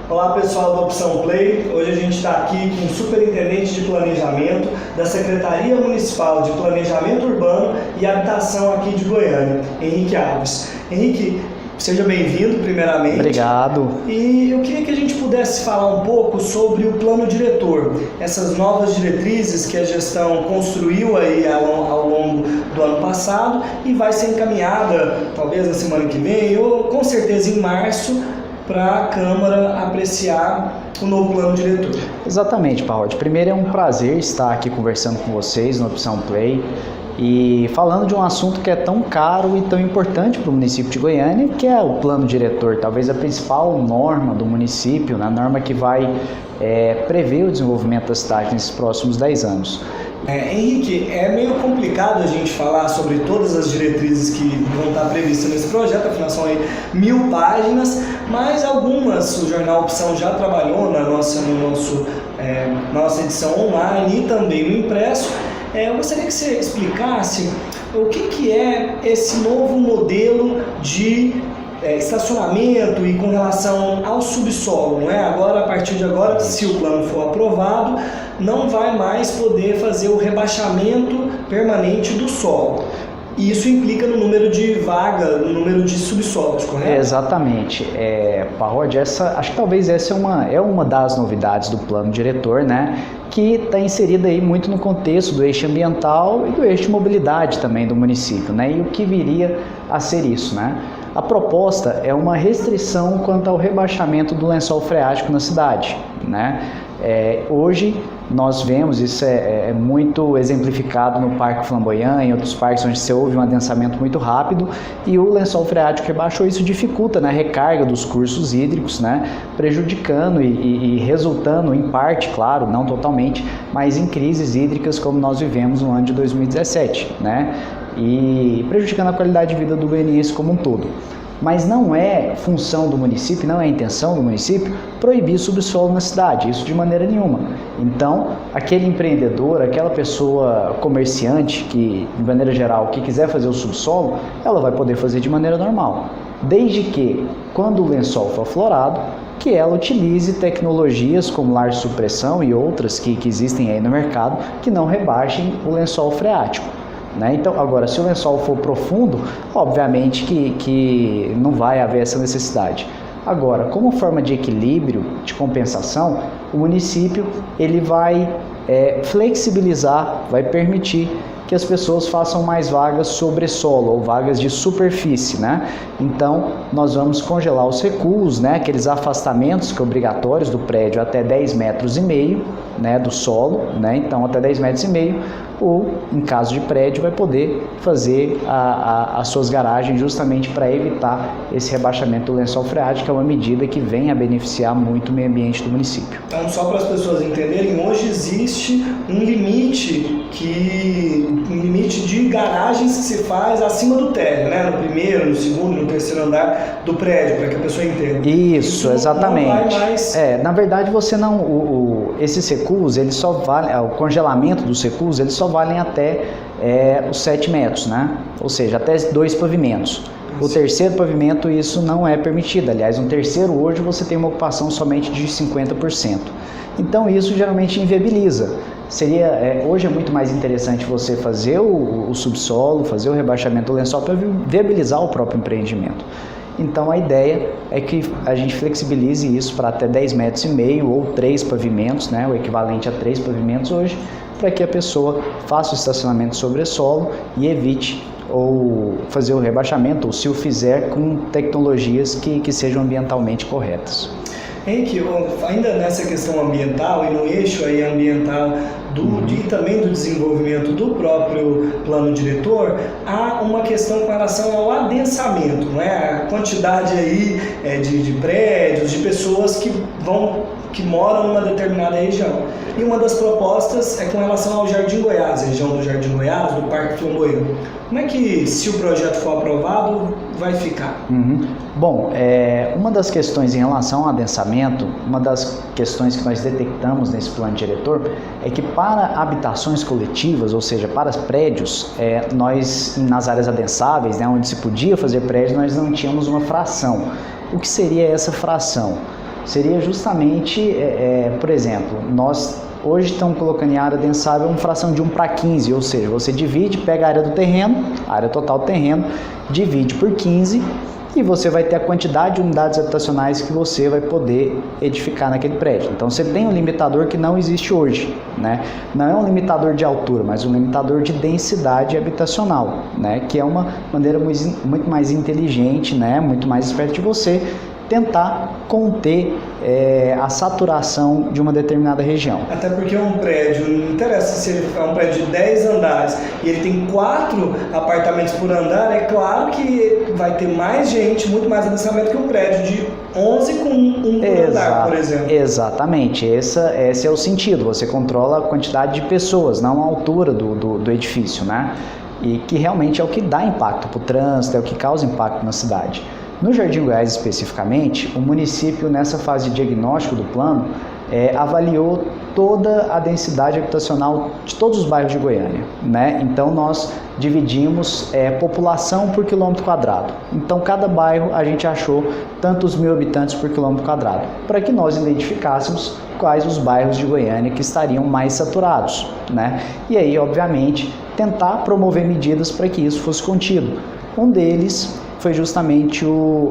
Olá pessoal da Opção Play, hoje a gente está aqui com o Superintendente de Planejamento da Secretaria Municipal de Planejamento Urbano e Habitação aqui de Goiânia, Henrique Alves. Henrique, seja bem-vindo primeiramente. Obrigado. E eu queria que a gente pudesse falar um pouco sobre o plano diretor, essas novas diretrizes que a gestão construiu aí ao longo do ano passado e vai ser encaminhada talvez na semana que vem ou com certeza em março para a Câmara apreciar o novo plano diretor. Exatamente, Parrod. Primeiro é um prazer estar aqui conversando com vocês no Opção Play e falando de um assunto que é tão caro e tão importante para o município de Goiânia, que é o plano diretor, talvez a principal norma do município, a norma que vai prever o desenvolvimento da cidade nesses próximos 10 anos. Henrique, é meio complicado a gente falar sobre todas as diretrizes que vão estar previstas nesse projeto, afinal são aí 1000 páginas, mas algumas o Jornal Opção já trabalhou na nossa edição online e também no impresso. Eu gostaria que você explicasse o que é esse novo modelo de estacionamento e com relação ao subsolo, não é? Agora, a partir de agora, se o plano for aprovado, não vai mais poder fazer o rebaixamento permanente do solo. E isso implica no número de vaga, no número de subsolos, correto? Exatamente. Parrod, acho que talvez essa é uma das novidades do plano diretor, né? Que está inserida aí muito no contexto do eixo ambiental e do eixo de mobilidade também do município, né? E o que viria a ser isso, né? A proposta é uma restrição quanto ao rebaixamento do lençol freático na cidade, né? Hoje nós vemos, isso é muito exemplificado no Parque Flamboyant, em outros parques onde você ouve um adensamento muito rápido e o lençol freático rebaixou, isso dificulta a recarga dos cursos hídricos, né, prejudicando e resultando em parte, claro, não totalmente, mas em crises hídricas como nós vivemos no ano de 2017, né, e prejudicando a qualidade de vida do goianiense como um todo. Mas não é função do município, não é intenção do município proibir subsolo na cidade, isso de maneira nenhuma. Então, aquele empreendedor, aquela pessoa comerciante que, de maneira geral, que quiser fazer o subsolo, ela vai poder fazer de maneira normal, desde que, quando o lençol for aflorado, que ela utilize tecnologias como lar de supressão e outras que existem aí no mercado, que não rebaixem o lençol freático. Então, agora, se o lençol for profundo, obviamente que não vai haver essa necessidade. Agora, como forma de equilíbrio, de compensação, o município ele vai flexibilizar, vai permitir que as pessoas façam mais vagas sobre solo ou vagas de superfície, né? Então, nós vamos congelar os recuos, né? Aqueles afastamentos que obrigatórios do prédio até 10,5 metros, né? Do solo, né? Então, até 10,5 metros, ou, em caso de prédio, vai poder fazer as suas garagens justamente para evitar esse rebaixamento do lençol freático, que é uma medida que vem a beneficiar muito o meio ambiente do município. Então, só para as pessoas entenderem, hoje existe um limite de garagens que se faz acima do térreo, né? No primeiro, no segundo, no terceiro andar do prédio, para que a pessoa entenda. Isso exatamente. Não vai mais... Na verdade, você não... esses recuos, eles só valem... O congelamento dos recuos, eles só valem até os 7 metros, né? Ou seja, até 2 pavimentos. O terceiro pavimento, isso não é permitido. Aliás, no terceiro, hoje, você tem uma ocupação somente de 50%. Então, isso geralmente inviabiliza. Hoje é muito mais interessante você fazer o subsolo, fazer o rebaixamento do lençol para viabilizar o próprio empreendimento. Então, a ideia é que a gente flexibilize isso para até 10,5 metros ou 3 pavimentos, né, o equivalente a 3 pavimentos hoje, para que a pessoa faça o estacionamento sobre solo e evite ou fazer o rebaixamento, ou se o fizer com tecnologias que sejam ambientalmente corretas. Henrique, ainda nessa questão ambiental e no eixo aí ambiental e também do desenvolvimento do próprio plano diretor, há uma questão com relação ao adensamento, não é? A quantidade aí de prédios, de pessoas que moram numa determinada região. E uma das propostas é com relação ao Jardim Goiás, a região do Jardim Goiás, do Parque Flamboyant. Como é que, se o projeto for aprovado, vai ficar? Bom, uma das questões em relação ao adensamento, uma das questões que nós detectamos nesse plano diretor é que para habitações coletivas, ou seja, para prédios, nós, nas áreas adensáveis, né, onde se podia fazer prédios, nós não tínhamos uma fração. O que seria essa fração? seria justamente, por exemplo, nós hoje estamos colocando em área densável uma fração de 1/15, ou seja, você divide, pega a área do terreno, a área total do terreno, divide por 15 e você vai ter a quantidade de unidades habitacionais que você vai poder edificar naquele prédio. Então você tem um limitador que não existe hoje, né? Não é um limitador de altura, mas um limitador de densidade habitacional, né? Que é uma maneira muito mais inteligente, né? Muito mais esperta de você tentar conter a saturação de uma determinada região. Até porque um prédio, não interessa se ele é um prédio de 10 andares e ele tem 4 apartamentos por andar, é claro que vai ter mais gente, muito mais adensamento que um prédio de 11 com um por andar, por exemplo. Exatamente, esse é o sentido, você controla a quantidade de pessoas, não a altura do edifício, né? E que realmente é o que dá impacto para o trânsito, é o que causa impacto na cidade. No Jardim Goiás especificamente, o município nessa fase de diagnóstico do plano avaliou toda a densidade habitacional de todos os bairros de Goiânia, né? Então nós dividimos população por quilômetro quadrado. Então cada bairro a gente achou tantos mil habitantes por quilômetro quadrado, para que nós identificássemos quais os bairros de Goiânia que estariam mais saturados, né? E aí, obviamente, tentar promover medidas para que isso fosse contido. Um deles foi justamente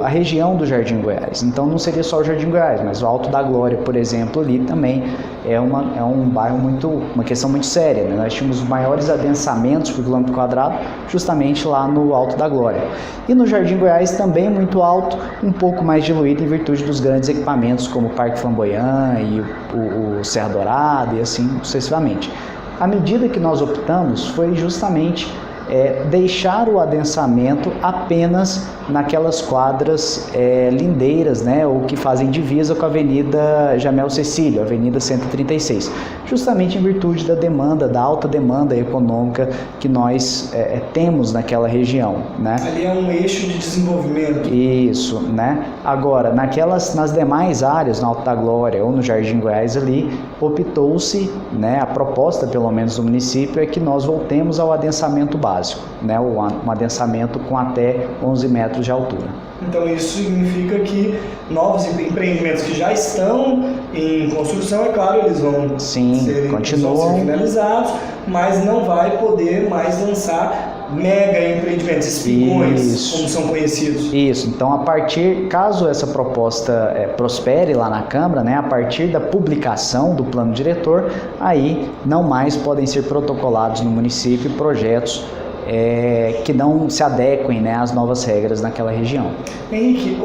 a região do Jardim Goiás. Então não seria só o Jardim Goiás, mas o Alto da Glória, por exemplo, ali também é um bairro uma questão muito séria, né? Nós tínhamos os maiores adensamentos por quilômetro quadrado justamente lá no Alto da Glória. E no Jardim Goiás também muito alto, um pouco mais diluído em virtude dos grandes equipamentos como o Parque Flamboyant e o Serra Dourada e assim sucessivamente. A medida que nós optamos foi justamente deixar o adensamento apenas naquelas quadras lindeiras, né, ou que fazem divisa com a Avenida Jamel Cecílio, Avenida 136, justamente em virtude da demanda, da alta demanda econômica que nós temos naquela região, né? Ali é um eixo de desenvolvimento. Isso, né? Agora, nas demais áreas, no Alto da Glória ou no Jardim Goiás ali, optou-se, né, a proposta pelo menos do município é que nós voltemos ao adensamento básico, né, um adensamento com até 11 metros de altura. Então isso significa que novos empreendimentos que já estão em construção, é claro, eles vão ser finalizados, mas não vai poder mais lançar mega empreendimentos, espigões, como são conhecidos. Isso, então caso essa proposta prospere lá na Câmara, né, a partir da publicação do plano diretor, aí não mais podem ser protocolados no município projetos que não se adequem, né, às novas regras naquela região. Henrique,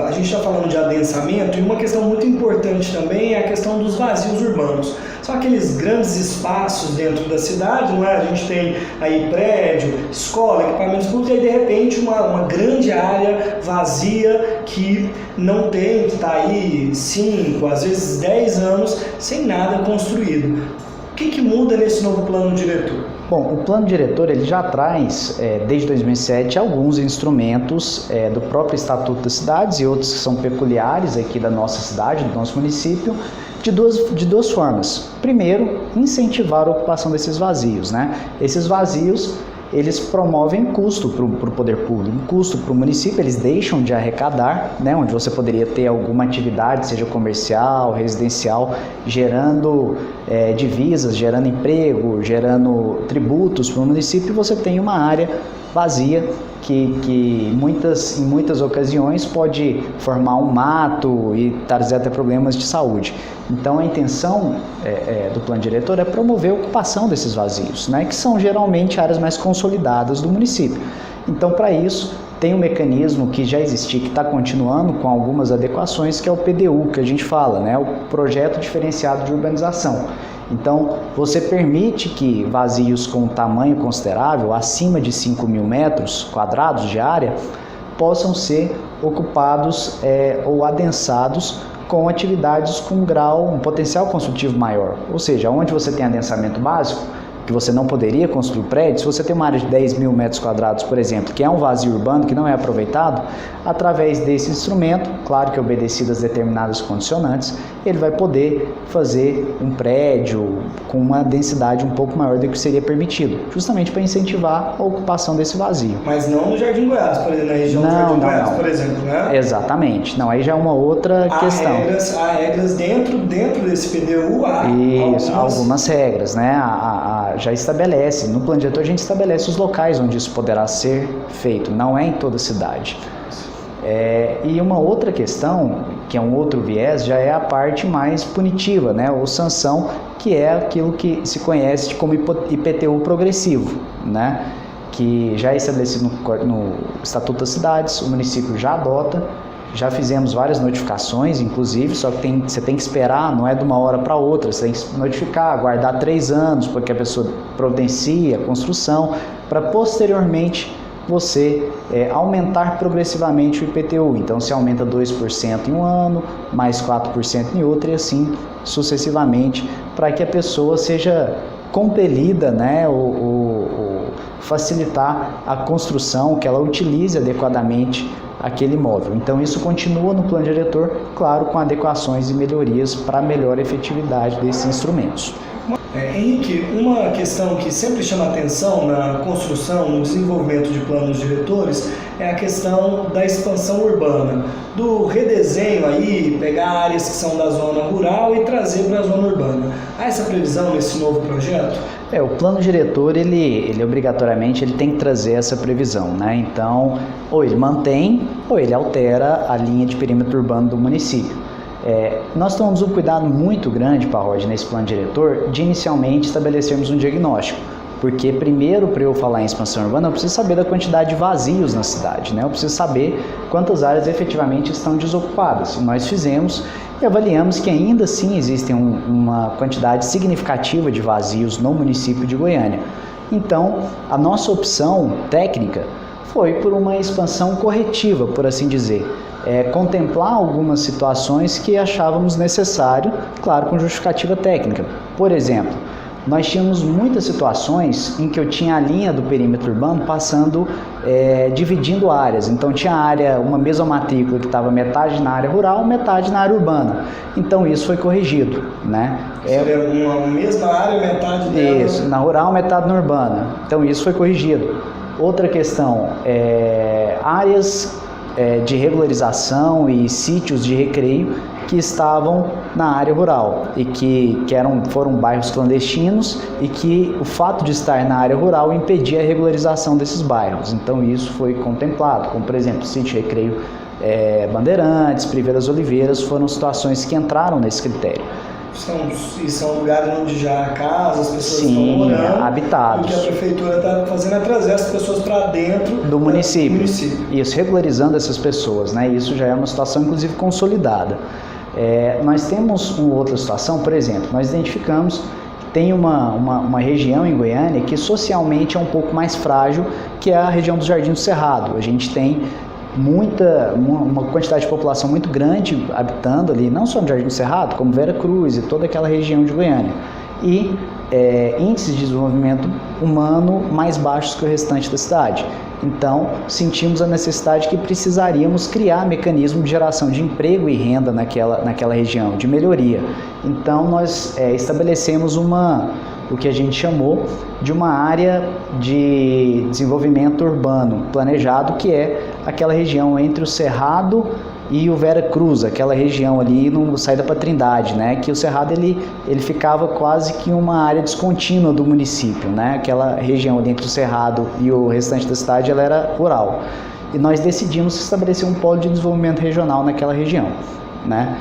a gente está falando de adensamento e uma questão muito importante também é a questão dos vazios urbanos. São aqueles grandes espaços dentro da cidade, não é? A gente tem aí prédio, escola, equipamentos públicos e aí de repente uma grande área vazia que não tem, que está aí 5, às vezes 10 anos sem nada construído. O que muda nesse novo plano diretor? Bom, o plano diretor ele já traz, desde 2007, alguns instrumentos do próprio Estatuto das Cidades e outros que são peculiares aqui da nossa cidade, do nosso município, de duas formas. Primeiro, incentivar a ocupação desses vazios, né? Esses vazios, eles promovem custo para o poder público, custo para o município, eles deixam de arrecadar, né, onde você poderia ter alguma atividade, seja comercial, residencial, gerando divisas, gerando emprego, gerando tributos para o município, e você tem uma área vazia que em muitas ocasiões pode formar um mato e trazer até problemas de saúde. Então a intenção do plano diretor é promover a ocupação desses vazios, né, que são geralmente áreas mais consolidadas do município. Então para isso tem um mecanismo que já existia, que está continuando com algumas adequações, que é o PDU, que a gente fala, né, o Projeto Diferenciado de Urbanização. Então, você permite que vazios com tamanho considerável, acima de 5.000 metros quadrados de área, possam ser ocupados ou adensados com atividades com um potencial construtivo maior. Ou seja, onde você tem adensamento básico, que você não poderia construir prédio, se você tem uma área de 10 mil metros quadrados, por exemplo, que é um vazio urbano, que não é aproveitado, através desse instrumento, claro que obedecido às determinadas condicionantes, ele vai poder fazer um prédio com uma densidade um pouco maior do que seria permitido, justamente para incentivar a ocupação desse vazio. Mas não no Jardim Goiás, por exemplo, na região do Jardim Goiás, por exemplo, né? Exatamente. Não, aí já é uma outra questão. Há regras dentro desse PDU, algumas regras, né? Já estabelece, no plano diretor a gente estabelece os locais onde isso poderá ser feito, não é em toda a cidade. E uma outra questão, que é um outro viés, já é a parte mais punitiva, né? Ou sanção, que é aquilo que se conhece como IPTU progressivo, né? Que já é estabelecido no Estatuto das Cidades, o município já adota, já fizemos várias notificações, inclusive, só que você tem que esperar, não é de uma hora para outra, você tem que notificar, aguardar 3 anos, porque a pessoa providencia a construção, para posteriormente você aumentar progressivamente o IPTU. Então, se aumenta 2% em um ano, mais 4% em outro, e assim sucessivamente, para que a pessoa seja compelida, né, ou facilitar a construção, que ela utilize adequadamente aquele imóvel. Então, isso continua no plano diretor, claro, com adequações e melhorias para melhor efetividade desses instrumentos. Henrique, uma questão que sempre chama atenção na construção, no desenvolvimento de planos diretores, é a questão da expansão urbana, do redesenho aí, pegar áreas que são da zona rural e trazer para a zona urbana. Há essa previsão nesse novo projeto? O plano diretor, ele obrigatoriamente ele tem que trazer essa previsão, né? Então, ou ele mantém, ou ele altera a linha de perímetro urbano do município. Nós tomamos um cuidado muito grande, Parrod, nesse plano diretor, de inicialmente estabelecermos um diagnóstico. Porque primeiro, para eu falar em expansão urbana, eu preciso saber da quantidade de vazios na cidade, né? Eu preciso saber quantas áreas efetivamente estão desocupadas. E nós fizemos e avaliamos que ainda assim existem uma quantidade significativa de vazios no município de Goiânia. Então, a nossa opção técnica foi por uma expansão corretiva, por assim dizer. Contemplar algumas situações que achávamos necessário, claro, com justificativa técnica. Por exemplo, nós tínhamos muitas situações em que eu tinha a linha do perímetro urbano passando, dividindo áreas. Então tinha uma mesma matrícula que estava metade na área rural, metade na área urbana. Então isso foi corrigido, né? Seria uma mesma área, metade dela... Isso, na rural, metade na urbana. Então isso foi corrigido. Outra questão, áreas de regularização e sítios de recreio que estavam na área rural e que foram bairros clandestinos e que o fato de estar na área rural impedia a regularização desses bairros. Então isso foi contemplado, como por exemplo, sítio de recreio Bandeirantes, Privé das Oliveiras, foram situações que entraram nesse critério. São lugares onde já há casas, as pessoas estão morando, habitados. E o que a prefeitura está fazendo é trazer as pessoas para dentro do município. Isso, regularizando essas pessoas, né? Isso já é uma situação, inclusive, consolidada. Nós temos uma outra situação, por exemplo, nós identificamos que tem uma região em Goiânia que socialmente é um pouco mais frágil, que é a região do Jardim do Cerrado. A gente tem uma quantidade de população muito grande habitando ali, não só no Jardim do Cerrado, como Vera Cruz e toda aquela região de Goiânia. E índices de desenvolvimento humano mais baixos que o restante da cidade. Então, sentimos a necessidade que precisaríamos criar mecanismo de geração de emprego e renda naquela região, de melhoria. Então, nós estabelecemos o que a gente chamou de uma área de desenvolvimento urbano planejado, que é aquela região entre o Cerrado e o Vera Cruz, aquela região ali no saída para Trindade, né? Que o Cerrado ele ficava quase que uma área descontínua do município, né? Aquela região ali entre o Cerrado e o restante da cidade, ela era rural. E nós decidimos estabelecer um polo de desenvolvimento regional naquela região, né?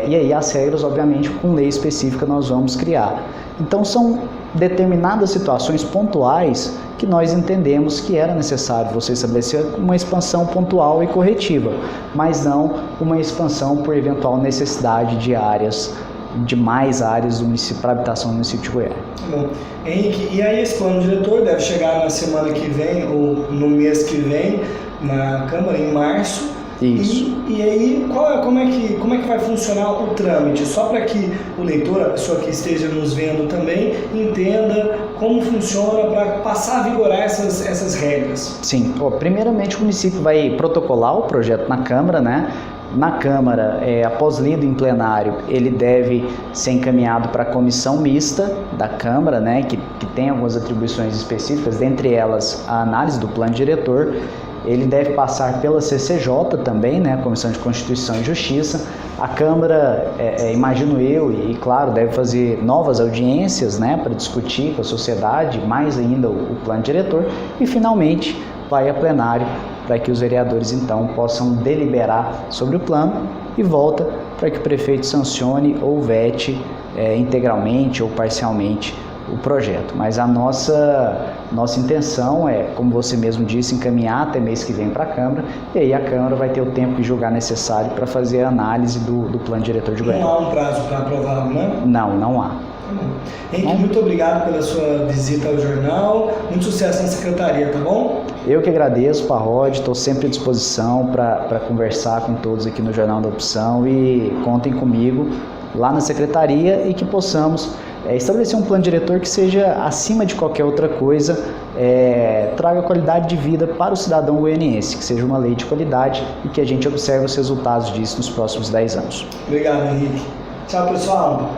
E aí as regras, obviamente, com lei específica nós vamos criar. Então são determinadas situações pontuais que nós entendemos que era necessário você estabelecer uma expansão pontual e corretiva, mas não uma expansão por eventual necessidade de mais áreas do município para habitação do município de Goiânia. Bom, Henrique, e aí esse plano diretor deve chegar na semana que vem ou no mês que vem na Câmara, em março. Isso. E aí, como é que vai funcionar o trâmite? Só para que o leitor, a pessoa que esteja nos vendo também, entenda como funciona para passar a vigorar essas regras. Sim. Primeiramente, o município vai protocolar o projeto na Câmara, né? Na Câmara, após lido em plenário, ele deve ser encaminhado para a comissão mista da Câmara, né, que tem algumas atribuições específicas, dentre elas a análise do plano diretor. Ele deve passar pela CCJ também, né, Comissão de Constituição e Justiça. A Câmara, imagino eu, e claro, deve fazer novas audiências, né, para discutir com a sociedade, mais ainda o plano diretor, e finalmente vai a plenário para que os vereadores então possam deliberar sobre o plano e volta para que o prefeito sancione ou vete integralmente ou parcialmente o projeto. Mas a nossa intenção é, como você mesmo disse, encaminhar até mês que vem para a Câmara, e aí a Câmara vai ter o tempo que julgar necessário para fazer a análise do plano diretor de Goiânia. Não há um prazo para aprovar, né? Não há. Henrique, muito obrigado pela sua visita ao jornal, muito sucesso na secretaria, tá bom? Eu que agradeço, Parrod, estou sempre à disposição para conversar com todos aqui no Jornal da Opção e contem comigo lá na secretaria e que possamos estabelecer um plano diretor que seja, acima de qualquer outra coisa, traga qualidade de vida para o cidadão goianiense, que seja uma lei de qualidade e que a gente observe os resultados disso nos próximos 10 anos. Obrigado, Henrique. Tchau, pessoal.